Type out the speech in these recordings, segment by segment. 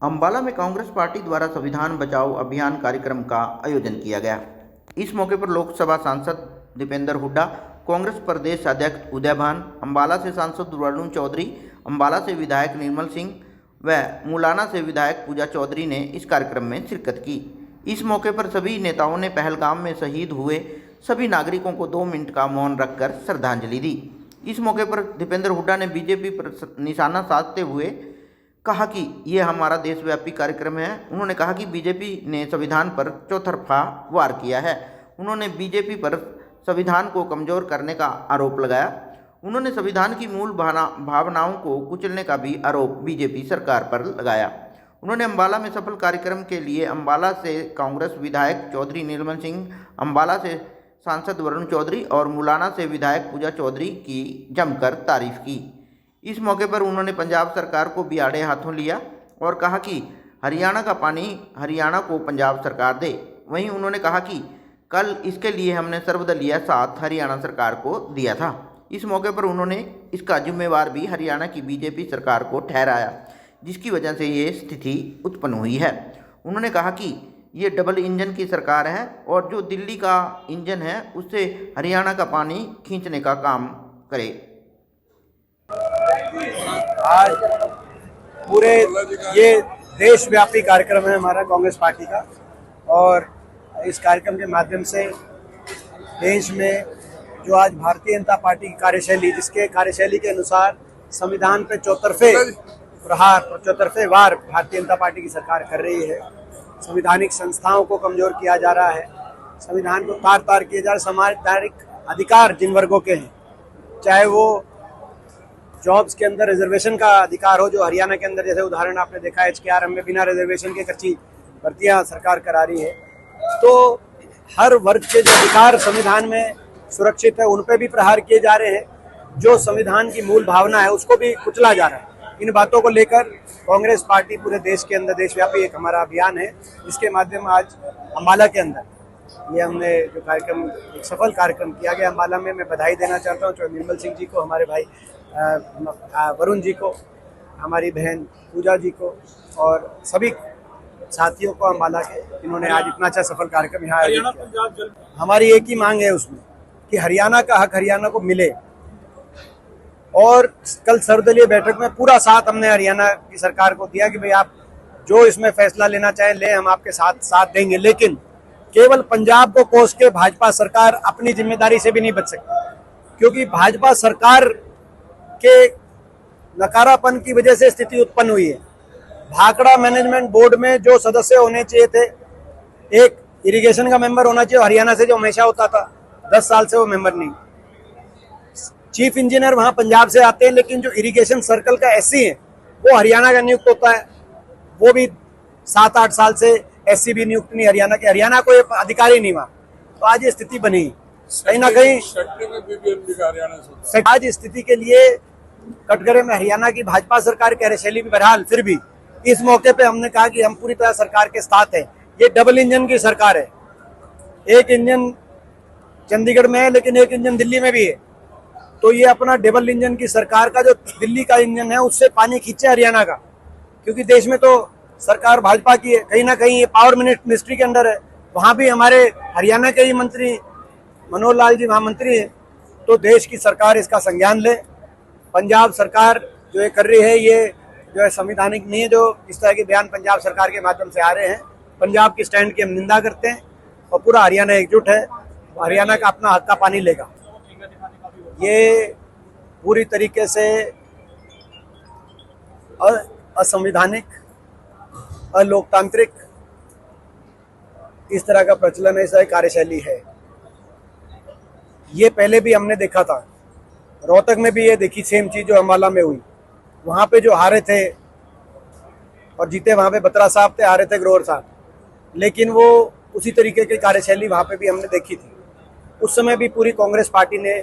अंबाला में कांग्रेस पार्टी द्वारा संविधान बचाओ अभियान कार्यक्रम का आयोजन किया गया। इस मौके पर लोकसभा सांसद दीपेंद्र हुड्डा, कांग्रेस प्रदेश अध्यक्ष उदय भान, अंबाला से सांसद वरुण चौधरी, अंबाला से विधायक निर्मल सिंह व मुलाना से विधायक पूजा चौधरी ने इस कार्यक्रम में शिरकत की। इस मौके पर सभी नेताओं ने पहलगाम में शहीद हुए सभी नागरिकों को 2 मिनट का मौन रखकर श्रद्धांजलि दी। इस मौके पर दीपेंद्र हुड्डा ने बीजेपी पर निशाना साधते हुए कहा कि ये हमारा देशव्यापी कार्यक्रम है। उन्होंने कहा कि बीजेपी ने संविधान पर चौतरफा वार किया है। उन्होंने बीजेपी पर संविधान को कमज़ोर करने का आरोप लगाया। उन्होंने संविधान की मूल भावनाओं को कुचलने का भी आरोप बीजेपी सरकार पर लगाया। उन्होंने अंबाला में सफल कार्यक्रम के लिए अंबाला से कांग्रेस विधायक चौधरी निर्मल सिंह, अंबाला से सांसद वरुण चौधरी और मुलाना से विधायक पूजा चौधरी की जमकर तारीफ की। इस मौके पर उन्होंने पंजाब सरकार को भी आड़े हाथों लिया और कहा कि हरियाणा का पानी हरियाणा को पंजाब सरकार दे। वहीं उन्होंने कहा कि कल इसके लिए हमने सर्वदलीय साथ हरियाणा सरकार को दिया था। इस मौके पर उन्होंने इसका जिम्मेवार भी हरियाणा की बीजेपी सरकार को ठहराया, जिसकी वजह से ये स्थिति उत्पन्न हुई है। उन्होंने कहा कि ये डबल इंजन की सरकार है और जो दिल्ली का इंजन है उससे हरियाणा का पानी खींचने का काम करे। आज पूरे ये देशव्यापी कार्यक्रम है हमारा कांग्रेस पार्टी का, और इस कार्यक्रम के माध्यम से देश में जो आज भारतीय जनता पार्टी की कार्यशैली, जिसके कार्यशैली के अनुसार संविधान पे चौतरफे वार भारतीय जनता पार्टी की सरकार कर रही है। संवैधानिक संस्थाओं को कमजोर किया जा रहा है, संविधान को तार तार किया जा रहा है। सामाजिक अधिकार जिन वर्गों के हैं, चाहे वो जॉब्स के अंदर रिजर्वेशन का अधिकार हो, जो हरियाणा के अंदर जैसे उदाहरण आपने देखा है HKRM में बिना रिजर्वेशन के कच्ची भर्तियां सरकार करा रही है, तो हर वर्ग के जो अधिकार संविधान में सुरक्षित है उन पे भी प्रहार किए जा रहे हैं। जो संविधान की मूल भावना है उसको भी कुचला जा रहा है। इन बातों को लेकर कांग्रेस पार्टी पूरे देश के अंदर देशव्यापी एक हमारा अभियान है, जिसके माध्यम आज अम्बाला के अंदर ये हमने जो कार्यक्रम, एक सफल कार्यक्रम किया गया अम्बाला में। मैं बधाई देना चाहता हूँ निर्मल सिंह जी को, हमारे भाई वरुण जी को, हमारी बहन पूजा जी को और सभी साथियों को अम्बाला के, इन्होंने आज इतना अच्छा सफल कार्यक्रम यहाँ आयोजित किया। हमारी एक ही मांग है उसमें कि हरियाणा का हक हरियाणा को मिले, और कल सर्वदलीय बैठक में पूरा साथ हमने हरियाणा की सरकार को दिया कि भाई आप जो इसमें फैसला लेना चाहें ले, हम आपके साथ देंगे। लेकिन केवल पंजाब को कोस के भाजपा सरकार अपनी जिम्मेदारी से भी नहीं बच सकती, क्योंकि भाजपा सरकार के नकारापन की वजह से स्थिति उत्पन्न हुई है। भाखड़ा मैनेजमेंट बोर्ड में जो सदस्य होने चाहिए थे, एक इरिगेशन का मेंबर होना चाहिए हरियाणा से, जो हमेशा होता था, 10 साल से वो मेंबर नहीं। चीफ इंजीनियर वहां पंजाब से आते हैं, लेकिन जो इरिगेशन सर्कल का SC है वो हरियाणा का नियुक्त होता है। वो भी 7-8 साल से SC भी नियुक्त नहीं हरियाणा के, हरियाणा को अधिकारी नहीं वहां। तो आज ये स्थिति बनी कहीं ना कहीं। आज स्थिति के लिए कटघरे में हरियाणा की भाजपा सरकार की कार्यशैली भी बहरहाल, फिर भी इस मौके पे हमने कहा कि हम पूरी तरह सरकार के साथ हैं। ये डबल इंजन की सरकार है, एक इंजन चंडीगढ़ में है लेकिन एक इंजन दिल्ली में भी है। तो ये अपना डबल इंजन की सरकार का जो दिल्ली का इंजन है उससे पानी खींचे हरियाणा का, क्योंकि देश में तो सरकार भाजपा की है, कहीं ना कहीं ये पावर मिनिस्ट्री के अंदर है। वहां भी हमारे हरियाणा के ही मंत्री मनोहर लाल जी महामंत्री है। तो देश की सरकार इसका संज्ञान ले। पंजाब सरकार जो ये कर रही है, ये जो है संवैधानिक नहीं है। जो इस तरह के बयान पंजाब सरकार के माध्यम से आ रहे हैं, पंजाब की स्टैंड की हम निंदा करते हैं और पूरा हरियाणा एकजुट है। हरियाणा का अपना हक का पानी लेगा। ये पूरी तरीके से असंवैधानिक, अलोकतांत्रिक इस तरह का प्रचलन है, इस तरह की कार्यशैली है। ये पहले भी हमने देखा था, रोहतक में भी ये देखी सेम चीज जो अम्बाला में हुई। वहाँ पे जो हारे थे और जीते, वहाँ पे बत्रा साहब थे, हारे थे ग्रोवर साहब, लेकिन वो उसी तरीके की कार्यशैली वहाँ पे भी हमने देखी थी। उस समय भी पूरी कांग्रेस पार्टी ने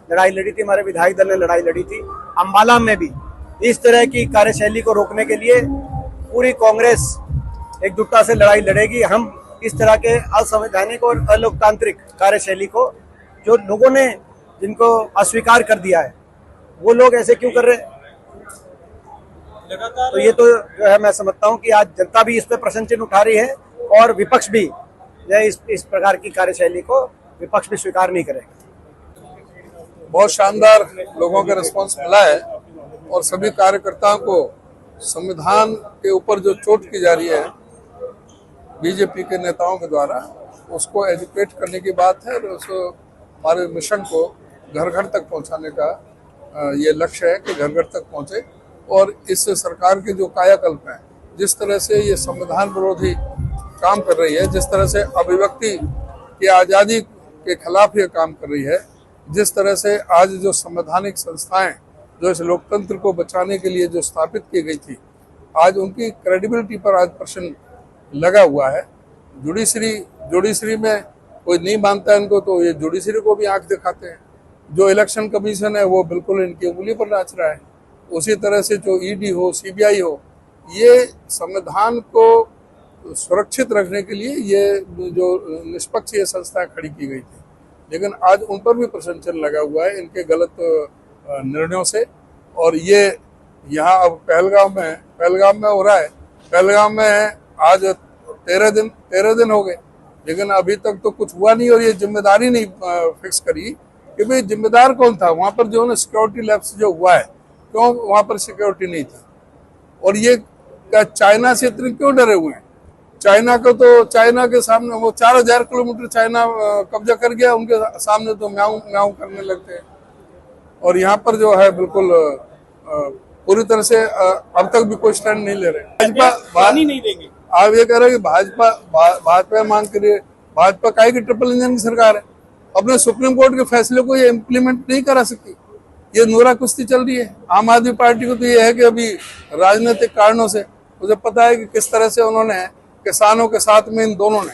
लड़ाई लड़ी थी, हमारे विधायक दल ने लड़ाई लड़ी थी। अम्बाला में भी इस तरह की कार्यशैली को रोकने के लिए पूरी कांग्रेस एकजुटता से लड़ाई लड़ेगी। हम इस तरह के असंवैधानिक और अलोकतांत्रिक कार्यशैली को, जो लोगों ने जिनको अस्वीकार कर दिया है, वो लोग ऐसे क्यों कर रहे हैं? तो ये तो जो है मैं समझता हूँ कि आज जनता भी इस पे प्रश्न चिन्ह उठा रही है और विपक्ष भी जो है इस प्रकार की कार्यशैली को विपक्ष भी स्वीकार नहीं करेगा। बहुत शानदार लोगों का रिस्पांस मिला है और सभी कार्यकर्ताओं को संविधान के ऊपर जो चोट की जा रही है बीजेपी के नेताओं के द्वारा, उसको एजुकेट करने की बात है और उसको हमारे मिशन को घर घर तक पहुंचाने का ये लक्ष्य है कि घर घर तक पहुंचे। और इस सरकार के जो कायाकल्प है, जिस तरह से ये संविधान विरोधी काम कर रही है, जिस तरह से अभिव्यक्ति की आज़ादी के खिलाफ ये काम कर रही है, जिस तरह से आज जो संवैधानिक संस्थाएं जो इस लोकतंत्र को बचाने के लिए जो स्थापित की गई थी, आज उनकी क्रेडिबिलिटी पर आज प्रश्न लगा हुआ है। जुडिशरी में कोई नहीं मानता है इनको, तो ये जुडिशरी को भी आंख दिखाते हैं। जो इलेक्शन कमीशन है वो बिल्कुल इनकी उंगली पर नाच रहा है। उसी तरह से जो ईडी हो, सीबीआई हो, ये संविधान को सुरक्षित रखने के लिए ये जो निष्पक्ष ये संस्थाएं खड़ी की गई थी, लेकिन आज उन पर भी प्रश्न चिन्ह लगा हुआ है इनके गलत निर्णयों से। और ये यहाँ अब पहलगाम में हो रहा है। पहलगाम में आज 13 दिन हो गए, लेकिन अभी तक तो कुछ हुआ नहीं और ये जिम्मेदारी नहीं फिक्स करी कि भाई जिम्मेदार कौन था वहाँ पर। जो सिक्योरिटी लैप्स जो हुआ है, क्यों वहाँ पर सिक्योरिटी नहीं थी? और ये क्या चाइना से इतने क्यों डरे हुए हैं? चाइना के सामने वो 4000 किलोमीटर चाइना कब्जा कर गया, उनके सामने तो म्याऊं म्याऊं करने लगते हैं। और यहाँ पर जो है बिल्कुल पूरी तरह से अब तक भी कोई स्टैंड नहीं ले रहे। भाजपा नहीं देंगे। आप ये कह रहे हैं कि भाजपा मांग करिए। भाजपा काहे की ट्रिपल इंजन की सरकार है, अपने सुप्रीम कोर्ट के फैसले को ये इम्प्लीमेंट नहीं करा सकती। ये नूरा कुश्ती चल रही है। आम आदमी पार्टी को तो ये है कि अभी राजनीतिक कारणों से मुझे पता है कि किस तरह से उन्होंने किसानों के साथ में, इन दोनों ने,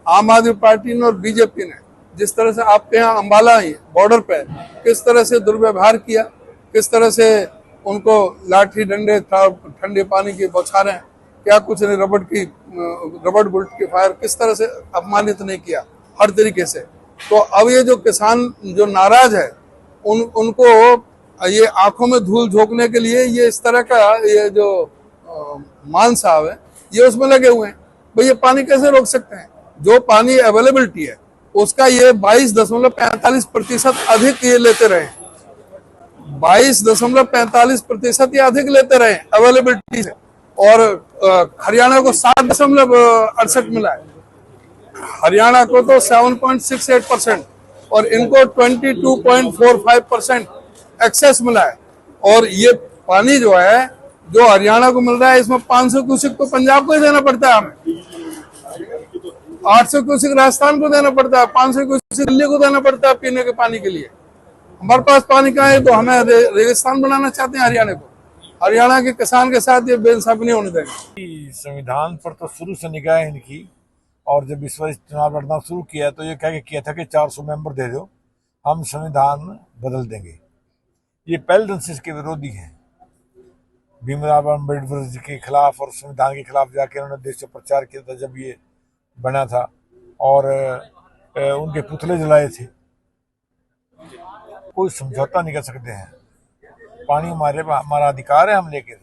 आम आदमी पार्टी ने और बीजेपी ने, जिस तरह से आपके यहाँ अम्बाला बॉर्डर पे किस तरह से दुर्व्यवहार किया, किस तरह से उनको लाठी डंडे ठंडे पानी की बौछारें, क्या कुछ नहीं, रबड़ बुलेट की फायर, किस तरह से अपमानित नहीं किया हर तरीके से। तो अब ये जो किसान जो नाराज है उनको ये आंखों में धूल झोंकने के लिए ये इस तरह का ये जो मान साहब है ये उसमें लगे हुए हैं। भाई ये पानी कैसे रोक सकते हैं? जो पानी अवेलेबिलिटी है उसका ये 22.45% अधिक ये लेते रहे, 22.45% ये अधिक लेते रहे अवेलेबिलिटी से। और हरियाणा को 7.68 मिला है, हरियाणा को तो 7.68% और इनको 22.45% एक्सेस मिला है। और ये पानी जो है जो हरियाणा को मिल रहा है, इसमें 500 क्यूसेक तो पंजाब को ही देना पड़ता है, हमें 800 क्यूसेक राजस्थान को देना पड़ता है, 500 क्यूसेक दिल्ली को देना पड़ता है पीने के पानी के लिए। हमारे पास पानी कहाँ है? तो हमें रेगिस्तान बनाना चाहते हैं हरियाणा को। हरियाणा के किसान के साथ ये बेइंसाफी नहीं होने देंगे। संविधान पर तो शुरू से निगाह है इनकी, और जब इस बार चुनाव लड़ना शुरू किया तो ये कह किया था कि 400 मेंबर दे दो, हम संविधान बदल देंगे। ये पहले दिन से इसके विरोधी हैं। भीमराव अम्बेडकर जी के खिलाफ और संविधान के खिलाफ जाके उन्होंने देश से प्रचार किया था जब ये बना था, और उनके पुतले जलाए थे। कोई समझौता नहीं कर सकते हैं। पानी हमारा अधिकार है, हम लेके